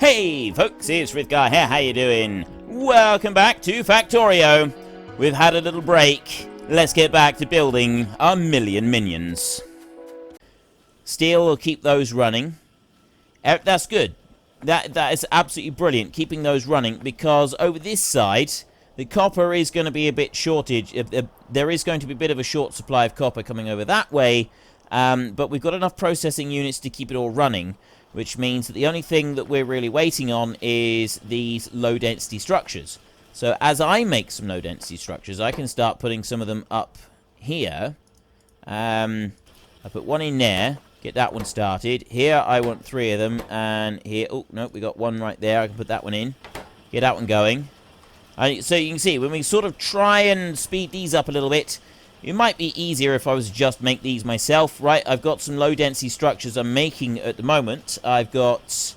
Hey folks, it's Frithgar here, how you doing? Welcome back to Factorio. We've had a little break. Let's get back to building our million minions. Steel will keep those running. That's good. That is absolutely brilliant, keeping those running, because over this side, the copper is going to be a bit shortage. There is going to be a bit of a short supply of copper coming over that way, but we've got enough processing units to keep it all running, which means that the only thing that we're really waiting on is these low-density structures. So as I make some low-density structures, I can start putting some of them up here. I put one in there, get that one started. Here I want 3 of them, and here... Oh, no, we got one right there. I can put that one in. Get that one going. So you can see, when we sort of try and speed these up a little bit, it might be easier if I was just make these myself, right? I've got some low-density structures I'm making at the moment. I've got...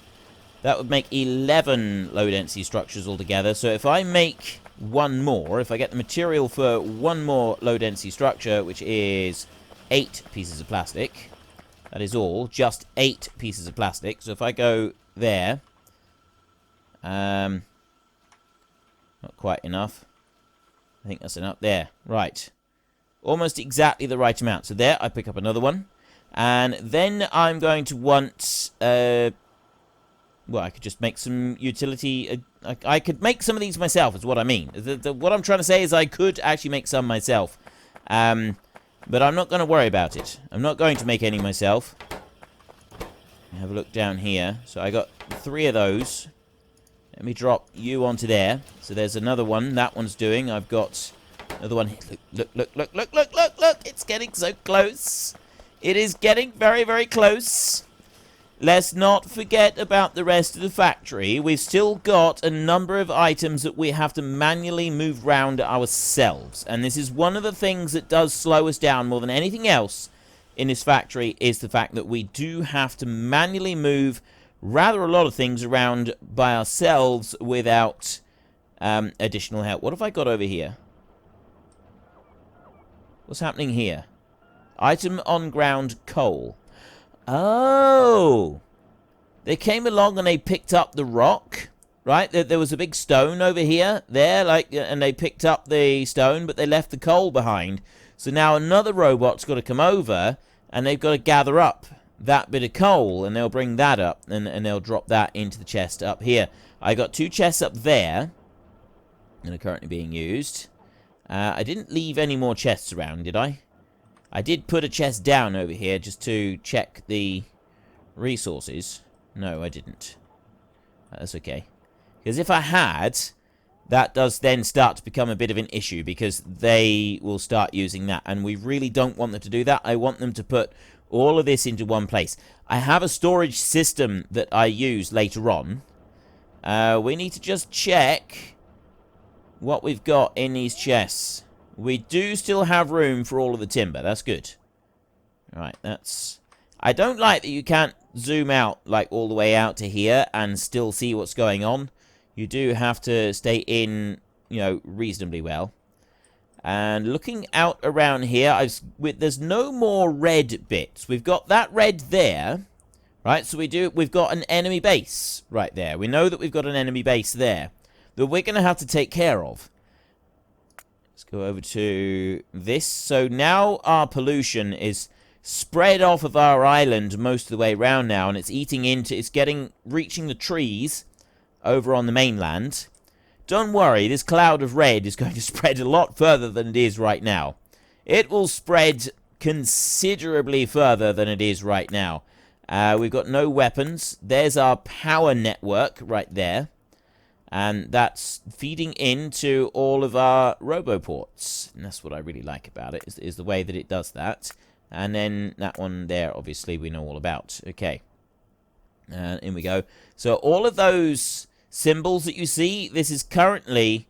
That would make 11 low-density structures altogether. So if I make one more, if I get the material for one more low-density structure, which is 8 pieces of plastic, that is all, just 8 pieces of plastic. So if I go there, not quite enough. I think that's enough there. Right. Almost exactly the right amount. So there, I pick up another one. And then I'm going to want... well, I could just make some utility... I could make some of these myself, is what I mean. What I'm trying to say is I could actually make some myself. But I'm not going to worry about it. I'm not going to make any myself. Have a look down here. So I got 3 of those. Let me drop you onto there. So there's another one. That one's doing. I've got... Another one. Look. It's getting so close. It is getting very, very close. Let's not forget about the rest of the factory. We've still got a number of items that we have to manually move round ourselves. And this is one of the things that does slow us down more than anything else in this factory, is the fact that we do have to manually move rather a lot of things around by ourselves without additional help. What have I got over here? What's happening here? Item on ground coal. Oh! They came along and they picked up the rock, right? There was a big stone over here, there, and they picked up the stone, but they left the coal behind. So now another robot's got to come over, and they've got to gather up that bit of coal, and they'll bring that up, and they'll drop that into the chest up here. I got 2 chests up there that are currently being used. I didn't leave any more chests around, did I? I did put a chest down over here just to check the resources. No, I didn't. That's okay. Because if I had, that does then start to become a bit of an issue, because they will start using that. And we really don't want them to do that. I want them to put all of this into one place. I have a storage system that I use later on. We need to just check what we've got in these chests. We do still have room for all of the timber. That's good. Right, that's... I don't like that you can't zoom out, like, all the way out to here and still see what's going on. You do have to stay in, you know, reasonably well. And looking out around here, there's no more red bits. We've got that red there, right? So we've got an enemy base right there. We know that we've got an enemy base there that we're going to have to take care of. Let's go over to this. So now our pollution is spread off of our island most of the way around now, and it's reaching the trees over on the mainland. Don't worry, this cloud of red is going to spread a lot further than it is right now. It will spread considerably further than it is right now. We've got no weapons. There's our power network right there. And that's feeding into all of our roboports. And that's what I really like about it, is the way that it does that. And then that one there, obviously, we know all about. Okay. And in we go. So all of those symbols that you see, this is currently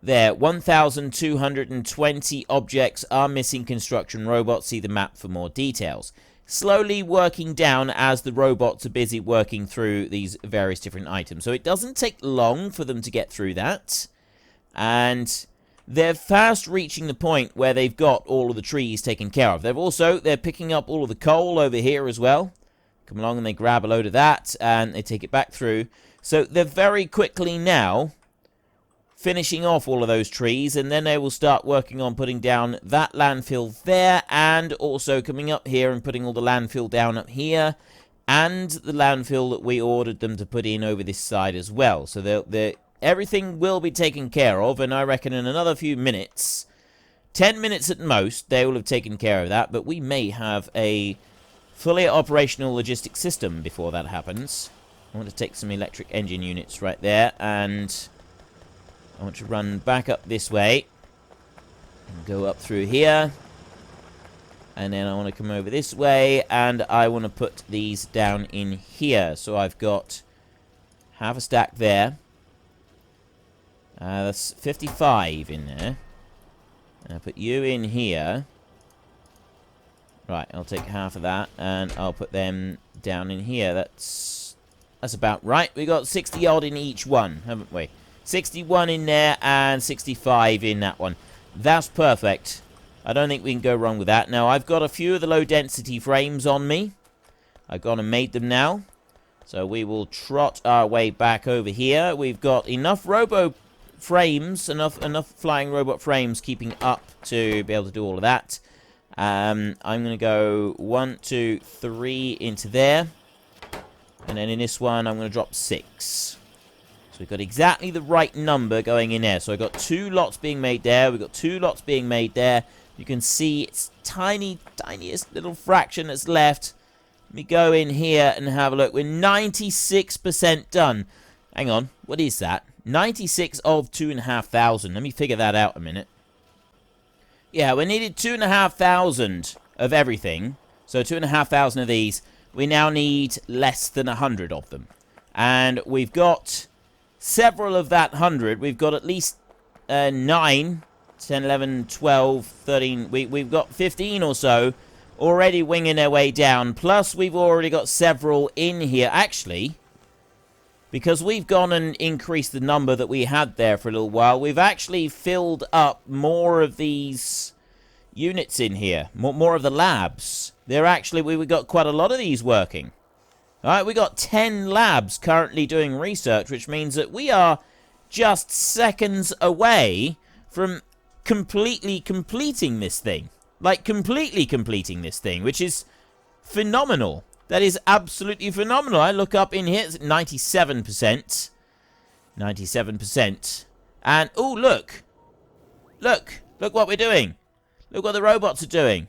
there. 1,220 objects are missing construction robots. See the map for more details. Slowly working down as the robots are busy working through these various different items. So it doesn't take long for them to get through that. And they're fast reaching the point where they've got all of the trees taken care of. They're picking up all of the coal over here as well. come along and they grab a load of that, and they take it back through. So they're very quickly now finishing off all of those trees, and then they will start working on putting down that landfill there, and also coming up here and putting all the landfill down up here, and the landfill that we ordered them to put in over this side as well. So everything will be taken care of, and I reckon in another few minutes, 10 minutes at most, they will have taken care of that, but we may have a fully operational logistic system before that happens. I want to take some electric engine units right there, and I want to run back up this way and go up through here, and then I want to come over this way, and I want to put these down in here. So I've got half a stack there. That's 55 in there. And I'll put you in here. Right, I'll take half of that, and I'll put them down in here. That's about right. We got 60 odd in each one, haven't we? 61 in there and 65 in that one. That's perfect. I don't think we can go wrong with that. Now, I've got a few of the low-density frames on me. I've gone and made them now. So we will trot our way back over here. We've got enough robo frames, enough flying robot frames keeping up to be able to do all of that. I'm going to go 1, 2, 3 into there. And then in this one, I'm going to drop 6. So we've got exactly the right number going in there. So I've got 2 lots being made there. We've got 2 lots being made there. You can see it's tiniest little fraction that's left. Let me go in here and have a look. We're 96% done. Hang on. What is that? 96 of 2,500. Let me figure that out a minute. Yeah, we needed 2,500 of everything. So 2,500 of these. We now need less than 100 of them. And we've got several of that 100. We've got at least 9, 10, 11, 12, 13. We've got 15 or so already winging their way down. Plus, we've already got several in here. Actually, because we've gone and increased the number that we had there for a little while, we've actually filled up more of these units in here. More of the labs. We've got quite a lot of these working. Alright, we got 10 labs currently doing research, which means that we are just seconds away from completely completing this thing. Like, completely completing this thing, which is phenomenal. That is absolutely phenomenal. I look up in here, it's 97%. 97%. And, oh, look. Look what we're doing. Look what the robots are doing.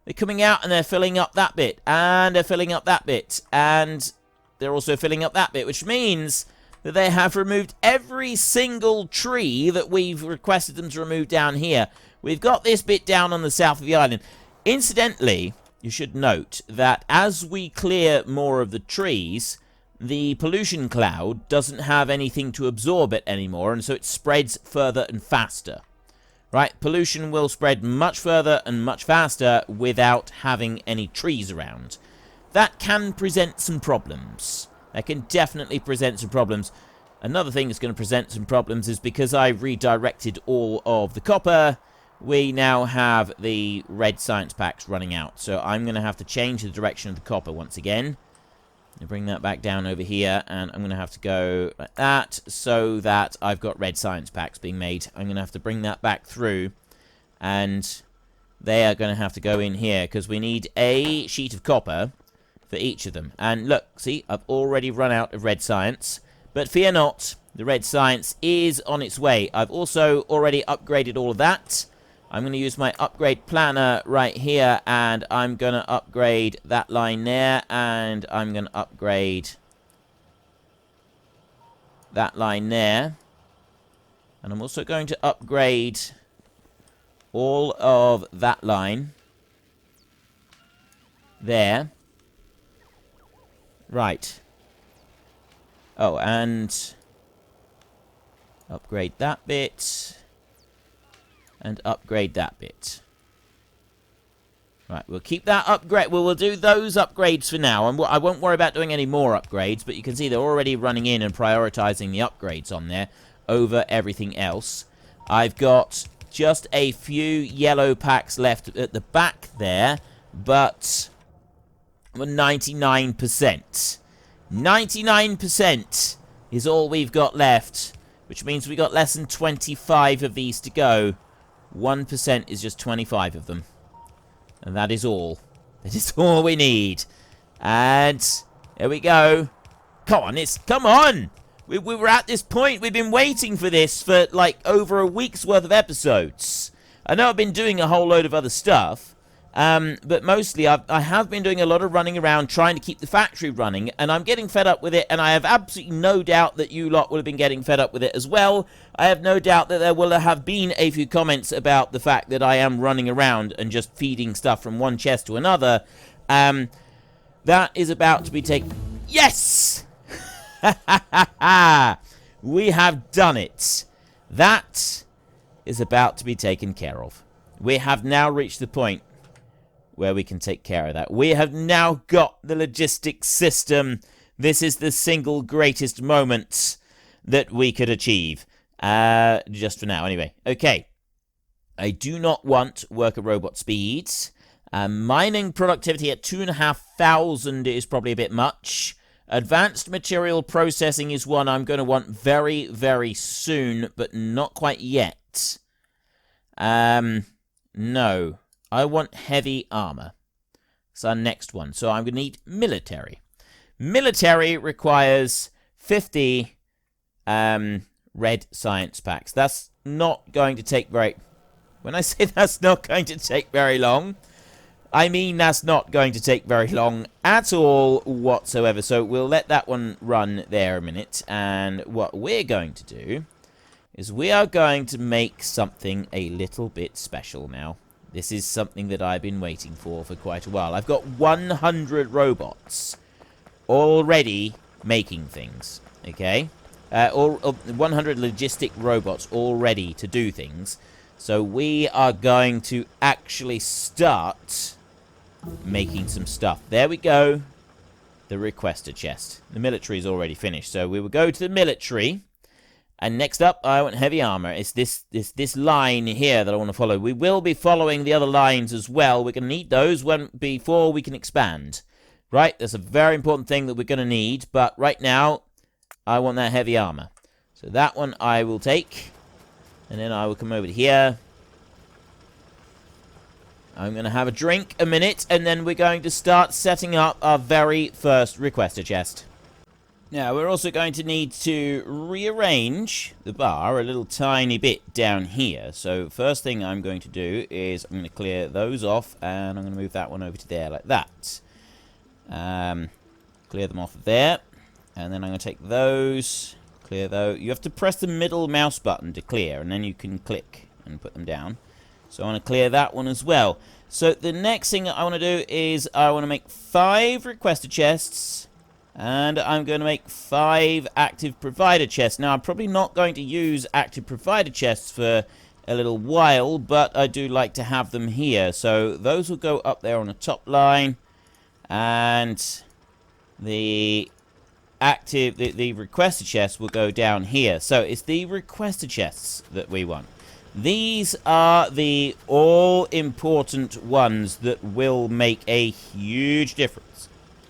They're coming out and they're filling up that bit. And they're filling up that bit. And they're also filling up that bit. Which means that they have removed every single tree that we've requested them to remove down here. We've got this bit down on the south of the island. Incidentally, you should note that as we clear more of the trees, the pollution cloud doesn't have anything to absorb it anymore. And so it spreads further and faster. Right, pollution will spread much further and much faster without having any trees around. That can present some problems. That can definitely present some problems. Another thing that's going to present some problems is because I redirected all of the copper, we now have the red science packs running out. So I'm going to have to change the direction of the copper once again. Bring that back down over here, and I'm going to have to go like that, so that I've got red science packs being made. I'm going to have to bring that back through, and they are going to have to go in here, because we need a sheet of copper for each of them. And look, see, I've already run out of red science, but fear not, the red science is on its way. I've also already upgraded all of that. I'm going to use my upgrade planner right here, and I'm going to upgrade that line there, and I'm going to upgrade that line there. And I'm also going to upgrade all of that line there. Right. Oh, and upgrade that bit. And upgrade that bit. Right, we'll keep that upgrade. We'll do those upgrades for now. And I won't worry about doing any more upgrades, but you can see they're already running in and prioritizing the upgrades on there over everything else. I've got just a few yellow packs left at the back there, but We're 99%. 99% is all we've got left, which means we got less than 25 of these to go. 1% is just 25 of them. And that is all. That is all we need. And there we go. Come on, come on! We were at this point. We've been waiting for this for, like, over a week's worth of episodes. I know I've been doing a whole load of other stuff. But mostly I have been doing a lot of running around trying to keep the factory running, and I'm getting fed up with it, and I have absolutely no doubt that you lot will have been getting fed up with it as well. I have no doubt that there will have been a few comments about the fact that I am running around and just feeding stuff from one chest to another. That is about to be taken... Yes! We have done it. That is about to be taken care of. We have now reached the point where we can take care of that. We have now got the logistics system. This is the single greatest moment that we could achieve. Just for now, anyway. Okay. I do not want worker robot speeds. Mining productivity at 2,500 is probably a bit much. Advanced material processing is one I'm going to want very, very soon, but not quite yet. No. I want heavy armor. It's our next one. So I'm going to need military. Military requires 50 red science packs. That's not going to take very... When I say that's not going to take very long, I mean that's not going to take very long at all whatsoever. So we'll let that one run there a minute. And what we're going to do is we are going to make something a little bit special now. This is something that I've been waiting for quite a while. I've got 100 robots already making things, okay? 100 logistic robots all ready to do things. So we are going to actually start making some stuff. There we go. The requester chest. The military is already finished. So we will go to the military. And next up, I want heavy armor. It's this line here that I want to follow. We will be following the other lines as well. We're going to need those before we can expand. Right? That's a very important thing that we're going to need. But right now, I want that heavy armor. So that one I will take. And then I will come over here. I'm going to have a drink a minute. And then we're going to start setting up our very first requester chest. Now, we're also going to need to rearrange the bar a little tiny bit down here. So, first thing I'm going to do is I'm going to clear those off, and I'm going to move that one over to there like that. Clear them off there, and then I'm going to take those, clear those. You have to press the middle mouse button to clear, and then you can click and put them down. So, I want to clear that one as well. So, the next thing I want to do is I want to make 5 requester chests. And I'm going to make 5 active provider chests. Now, I'm probably not going to use active provider chests for a little while, but I do like to have them here. So those will go up there on the top line. And the requester chests will go down here. So it's the requester chests that we want. These are the all-important ones that will make a huge difference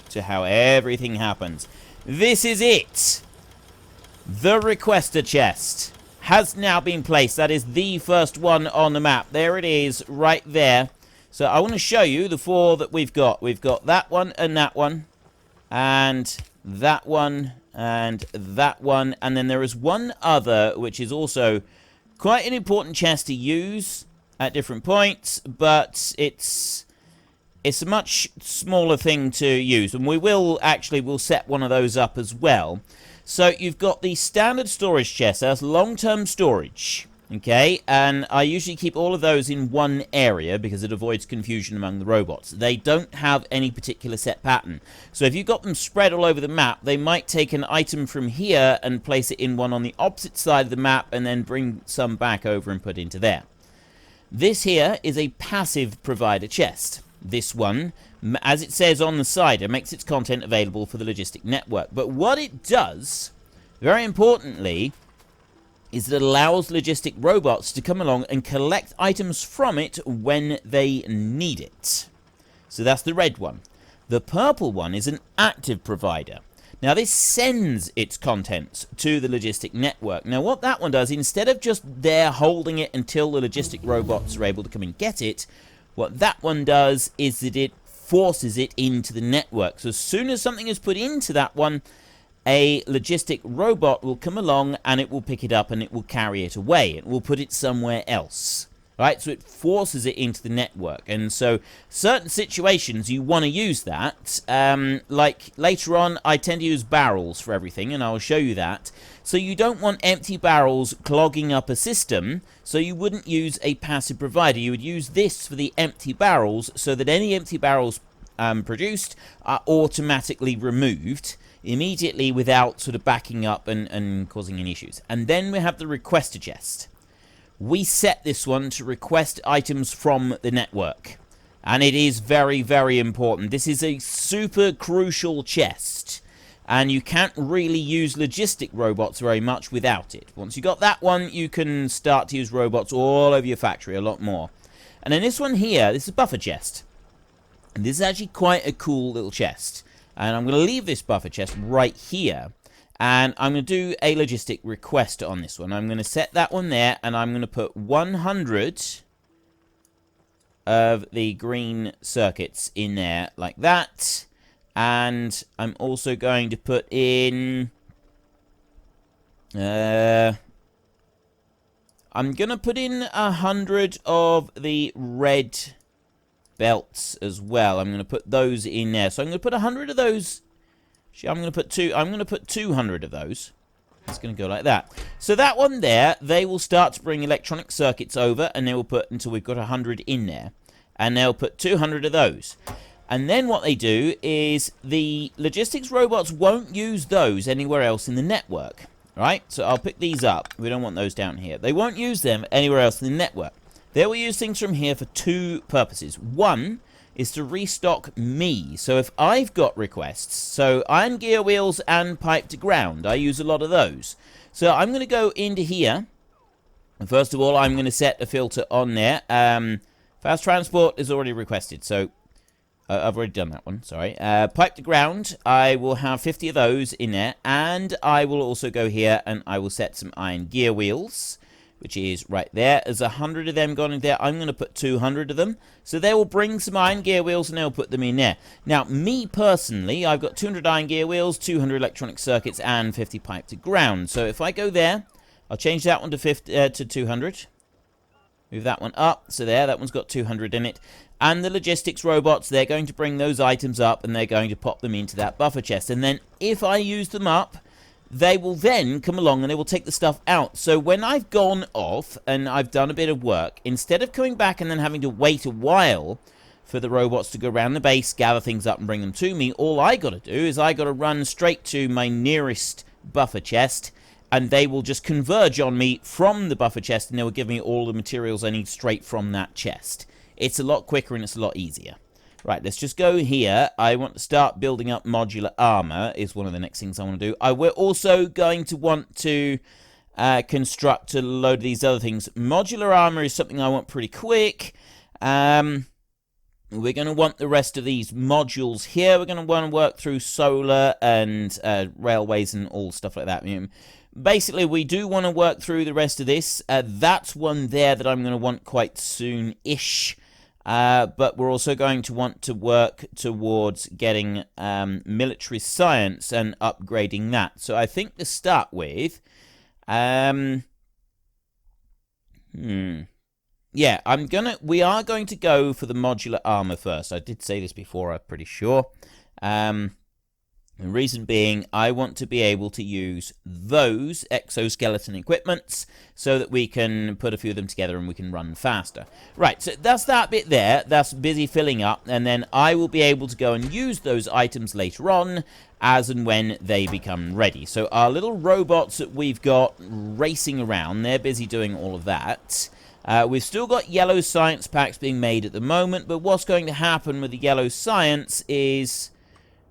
to how everything happens. This is it. The requester chest has now been placed. That is the first one on the map. There it is, right there. So I want to show you the 4 that we've got. We've got that one, and that one, and that one, and that one. And then there is one other, which is also quite an important chest to use at different points, but it's a much smaller thing to use, and we'll set one of those up as well. So you've got the standard storage chest. That's long-term storage, okay? And I usually keep all of those in one area because it avoids confusion among the robots. They don't have any particular set pattern. So if you've got them spread all over the map, they might take an item from here and place it in one on the opposite side of the map and then bring some back over and put into there. This here is a passive provider chest. This one, as it says on the side, it makes its content available for the logistic network. But what it does, very importantly, is it allows logistic robots to come along and collect items from it when they need it. So that's the red one. The purple one is an active provider. Now, this sends its contents to the logistic network. Now, what that one does, instead of just there holding it until the logistic robots are able to come and get it, what that one does is that it forces it into the network. So as soon as something is put into that one, a logistic robot will come along and it will pick it up and it will carry it away. It will put it somewhere else. Right, so it forces it into the network, and so certain situations you want to use that. Like later on, I tend to use barrels for everything, and I'll show you that. So you don't want empty barrels clogging up a system, so you wouldn't use a passive provider. You would use this for the empty barrels, so that any empty barrels produced are automatically removed immediately without sort of backing up and causing any issues. And then we have the requester chest. We set this one to request items from the network. And it is very, very important. This is a super crucial chest. And you can't really use logistic robots very much without it. Once you got that one, you can start to use robots all over your factory a lot more. And then this one here, this is a buffer chest. And this is actually quite a cool little chest. And I'm going to leave this buffer chest right here. And I'm going to do a logistic request on this one. I'm going to set that one there, and I'm going to put 100 of the green circuits in there like that. And I'm also going to put in... I'm going to put in 100 of the red belts as well. I'm going to put those in there. So I'm going to put 100 of those... I'm going to put 200 of those. It's going to go like that. So that one there, they will start to bring electronic circuits over, and they will put until we've got 100 in there. And they'll put 200 of those. And then what they do is the logistics robots won't use those anywhere else in the network. Right? So I'll pick these up. We don't want those down here. They won't use them anywhere else in the network. They will use things from here for two purposes. One is to restock me. So if I've got requests, so iron gear wheels and pipe to ground, I use a lot of those. So I'm going to go into here. And first of all, I'm going to set a filter on there. Fast transport is already requested, so I've already done that one, sorry. Pipe to ground, I will have 50 of those in there. And I will also go here and I will set some iron gear wheels, which is right there. There's 100 of them gone in there. I'm going to put 200 of them. So they will bring some iron gear wheels and they'll put them in there. Now, me personally, I've got 200 iron gear wheels, 200 electronic circuits, and 50 pipe to ground. So if I go there, I'll change that one to 200. Move that one up. So there, that one's got 200 in it. And the logistics robots, they're going to bring those items up and they're going to pop them into that buffer chest. And then if I use them up, they will then come along and they will take the stuff out. So when I've gone off and I've done a bit of work, instead of coming back and then having to wait a while for the robots to go around the base, gather things up and bring them to me, all I got to do is I got to run straight to my nearest buffer chest, and they will just converge on me from the buffer chest, and they will give me all the materials I need straight from that chest. It's a lot quicker and it's a lot easier. Right, let's just go here. I want to start building up modular armor is one of the next things I want to do. We're also going to want to construct a load of these other things. Modular armor is something I want pretty quick. We're going to want the rest of these modules here. We're going to want to work through solar and railways and all stuff like that. Basically, we do want to work through the rest of this. That's one there that I'm going to want quite soon-ish. But we're also going to want to work towards getting military science and upgrading that. So I think to start with, yeah, we are going to go for the modular armor first. I did say this before, I'm pretty sure. The reason being, I want to be able to use those exoskeleton equipments so that we can put a few of them together and we can run faster. Right, so that's that bit there. That's busy filling up, and then I will be able to go and use those items later on as and when they become ready. So our little robots that we've got racing around, they're busy doing all of that. We've still got yellow science packs being made at the moment, but what's going to happen with the yellow science is...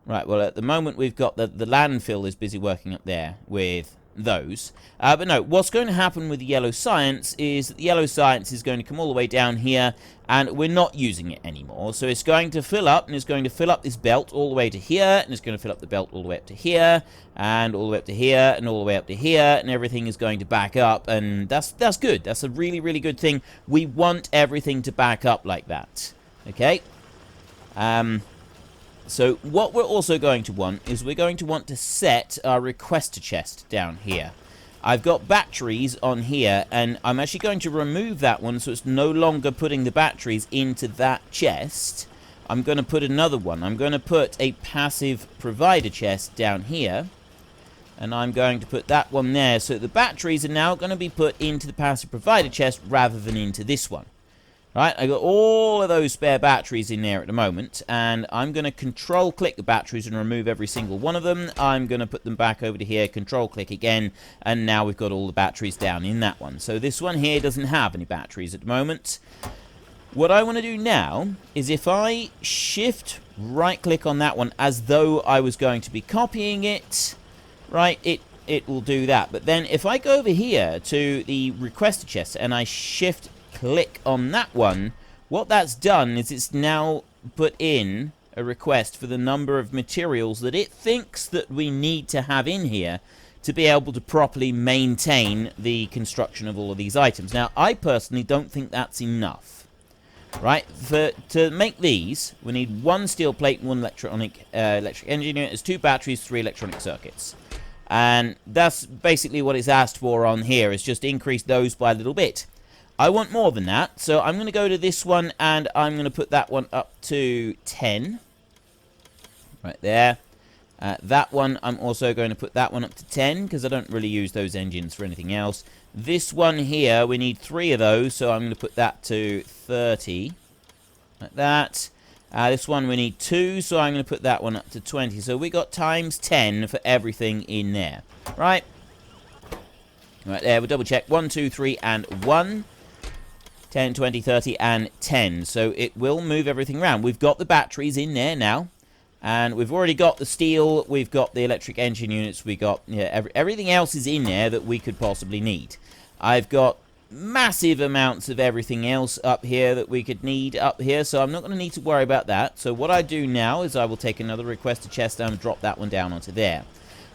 Right, well, at the moment, we've got the landfill is busy working up there with those. But no, what's going to happen with the yellow science is that the yellow science is going to come all the way down here, and we're not using it anymore. So it's going to fill up, and it's going to fill up this belt all the way to here, and it's going to fill up the belt all the way up to here, and all the way up to here, and all the way up to here, and everything is going to back up, and that's good. That's a really, really good thing. We want everything to back up like that. Okay? So what we're also going to want is we're going to want to set our requester chest down here. I've got batteries on here, and I'm actually going to remove that one so it's no longer putting the batteries into that chest. I'm going to put another one. I'm going to put a passive provider chest down here, and I'm going to put that one there. So the batteries are now going to be put into the passive provider chest rather than into this one. Right, I got all of those spare batteries in there at the moment, and I'm going to control-click the batteries and remove every single one of them. I'm going to put them back over to here, control-click again, and now we've got all the batteries down in that one. So this one here doesn't have any batteries at the moment. What I want to do now is if I shift right-click on that one as though I was going to be copying it, right, it will do that. But then if I go over here to the requester chest and I shift click on that one, what that's done is it's now put in a request for the number of materials that it thinks that we need to have in here to be able to properly maintain the construction of all of these items. Now, I personally don't think that's enough. Right? To make these, we need 1 steel plate and 1 electric engine unit. There's 2 batteries, 3 electronic circuits. And that's basically what it's asked for on here, is just increase those by a little bit. I want more than that, so I'm going to go to this one, and I'm going to put that one up to 10. Right there. That one, I'm also going to put that one up to 10, because I don't really use those engines for anything else. This one here, we need 3 of those, so I'm going to put that to 30. Like that. This one we need 2, so I'm going to put that one up to 20. So we got times 10 for everything in there. Right? Right there, we'll double check. 1, 2, 3, and 1. 10, 20, 30, and 10. So it will move everything around. We've got the batteries in there now. And we've already got the steel. We've got the electric engine units. We got everything else is in there that we could possibly need. I've got massive amounts of everything else up here that we could need up here. So I'm not going to need to worry about that. So what I do now is I will take another requester chest and drop that one down onto there.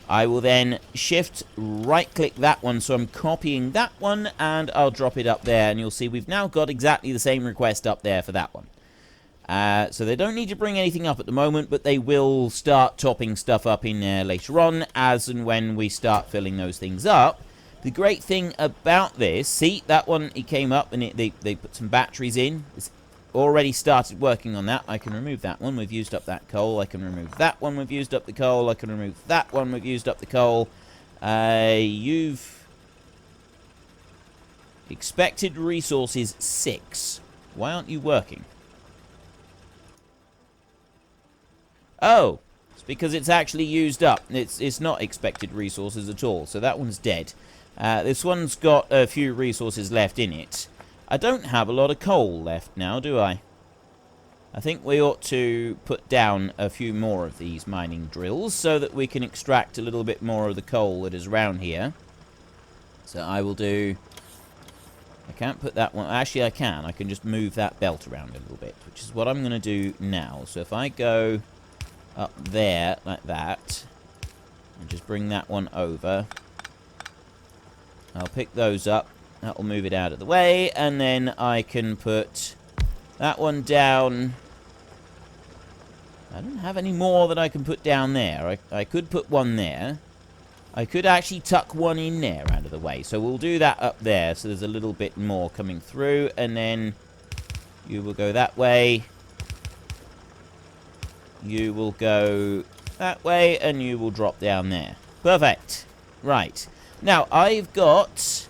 I will then shift right-click that one, so I'm copying that one, and I'll drop it up there, and you'll see we've now got exactly the same request up there for that one. So they don't need to bring anything up at the moment, but they will start topping stuff up in there later on, as and when we start filling those things up. The great thing about this, see, that one, it came up, and they put some batteries in. It's already started working on that. I can remove that one. We've used up that coal. I can remove that one. We've used up the coal. I can remove that one. We've used up the coal. You've expected resources 6. Why aren't you working? Oh, it's because it's actually used up. It's not expected resources at all. So that one's dead. This one's got a few resources left in it. I don't have a lot of coal left now, do I? I think we ought to put down a few more of these mining drills so that we can extract a little bit more of the coal that is around here. So I will do... I can't put that one... Actually, I can. I can just move that belt around a little bit, which is what I'm going to do now. So if I go up there like that, and just bring that one over, I'll pick those up. That will move it out of the way, and then I can put that one down. I don't have any more that I can put down there. I could put one there. I could actually tuck one in there out of the way. So we'll do that up there, so there's a little bit more coming through, and then you will go that way. You will go that way, and you will drop down there. Perfect. Right. Now, I've got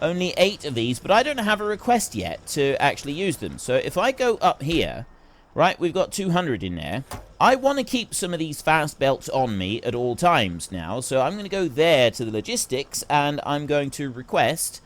only 8 of these, but I don't have a request yet to actually use them. So if I go up here, right, we've got 200 in there. I want to keep some of these fast belts on me at all times now, so I'm going to go there to the logistics, and I'm going to request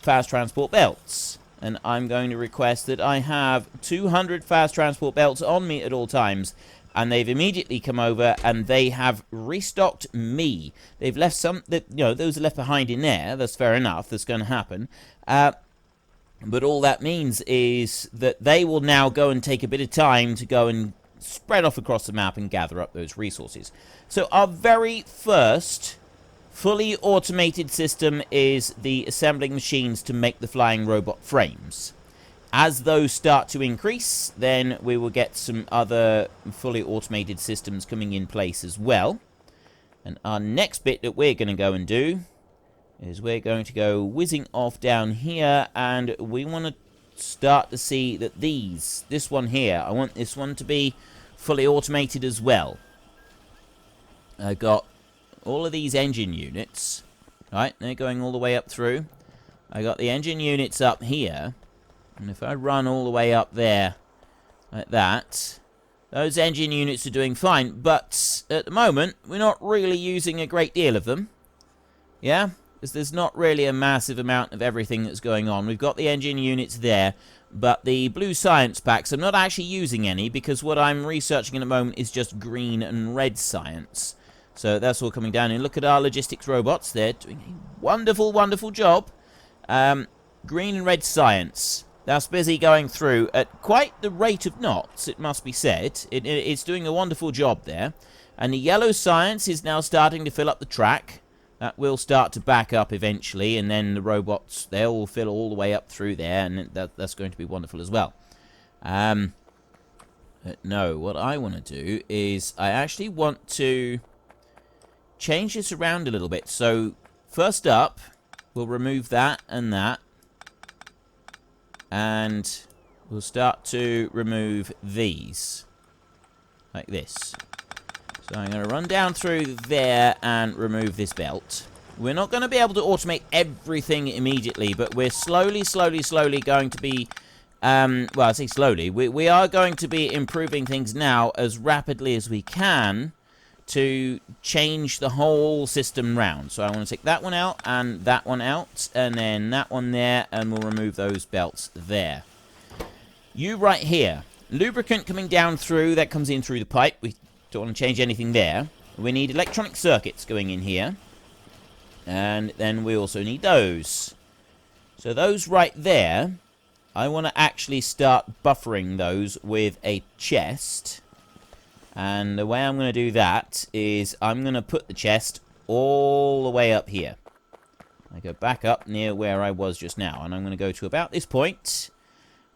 fast transport belts. and I'm going to request that I have 200 fast transport belts on me at all times. And they've immediately come over and they have restocked me. They've left some, those are left behind in there. That's fair enough. That's going to happen. But all that means is that they will now go and take a bit of time to go and spread off across the map and gather up those resources. So our very first fully automated system is the assembling machines to make the flying robot frames. As those start to increase, then we will get some other fully automated systems coming in place as well. And our next bit that we're going to go and do is we're going to go whizzing off down here, and we want to start to see that this one here, I want this one to be fully automated as well. I've got all of these engine units, right? They're going all the way up through. I got the engine units up here. And if I run all the way up there, like that, those engine units are doing fine. But at the moment, we're not really using a great deal of them. Yeah? Because there's not really a massive amount of everything that's going on. We've got the engine units there, but the blue science packs, I'm not actually using any, because what I'm researching at the moment is just green and red science. So that's all coming down. And look at our logistics robots. They're doing a wonderful, wonderful job. Green and red science. That's busy going through at quite the rate of knots, it must be said. It's doing a wonderful job there. And the yellow science is now starting to fill up the track. That will start to back up eventually, and then the robots, they'll all fill all the way up through there, and that's going to be wonderful as well. No, what I want to do is I actually want to change this around a little bit. So, first up, we'll remove that and that. And we'll start to remove these. Like this. So I'm going to run down through there and remove this belt. We're not going to be able to automate everything immediately, but we're slowly going to be... well, I say slowly. We are going to be improving things now as rapidly as we can to change the whole system round. So I want to take that one out, and then that one there, and we'll remove those belts there. You right here. Lubricant coming down through, that comes in through the pipe. We don't want to change anything there. We need electronic circuits going in here. And then we also need those. So those right there, I want to actually start buffering those with a chest. And the way I'm going to do that is I'm going to put the chest all the way up here. I go back up near where I was just now. And I'm going to go to about this point.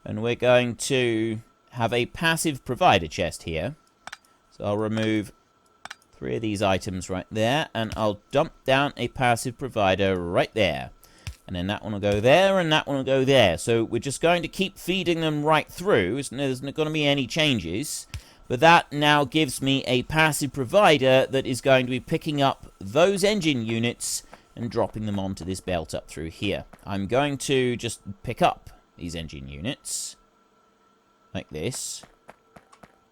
And we're going to have a passive provider chest here. So I'll remove 3 of these items right there. And I'll dump down a passive provider right there. And then that one will go there, and that one will go there. So we're just going to keep feeding them right through. There's not going to be any changes. But that now gives me a passive provider that is going to be picking up those engine units and dropping them onto this belt up through here. I'm going to just pick up these engine units like this.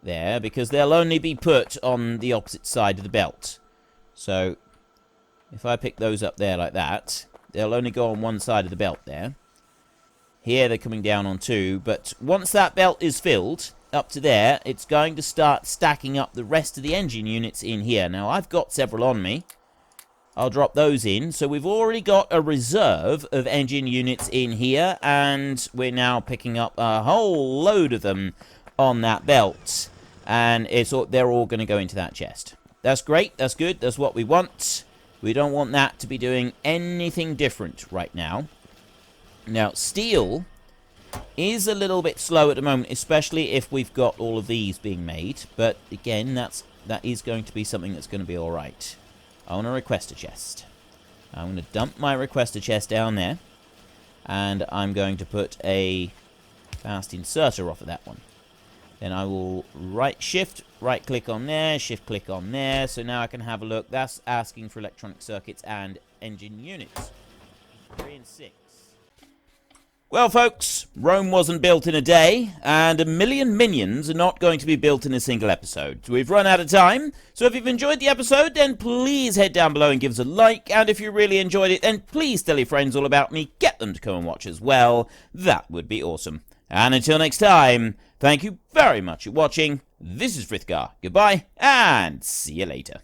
There, because they'll only be put on the opposite side of the belt. So, if I pick those up there like that, they'll only go on one side of the belt there. Here they're coming down on 2, but once that belt is filled up to there, it's going to start stacking up the rest of the engine units in here. Now, I've got several on me. I'll drop those in. So we've already got a reserve of engine units in here, and we're now picking up a whole load of them on that belt. And they're all going to go into that chest. That's great. That's good. That's what we want. We don't want that to be doing anything different right now. Now, steel is a little bit slow at the moment, especially if we've got all of these being made. But again, that is going to be something that's going to be all right. I want to request a chest. I'm going to dump my requester chest down there, and I'm going to put a fast inserter off of that one. Then I will right click on there, shift click on there. So now I can have a look. That's asking for electronic circuits and engine units. 3 and 6. Well, folks, Rome wasn't built in a day, and 1,000,000 minions are not going to be built in a single episode. So we've run out of time, so if you've enjoyed the episode, then please head down below and give us a like, and if you really enjoyed it, then please tell your friends all about me, get them to come and watch as well. That would be awesome. And until next time, thank you very much for watching. This is Frithgar. Goodbye, and see you later.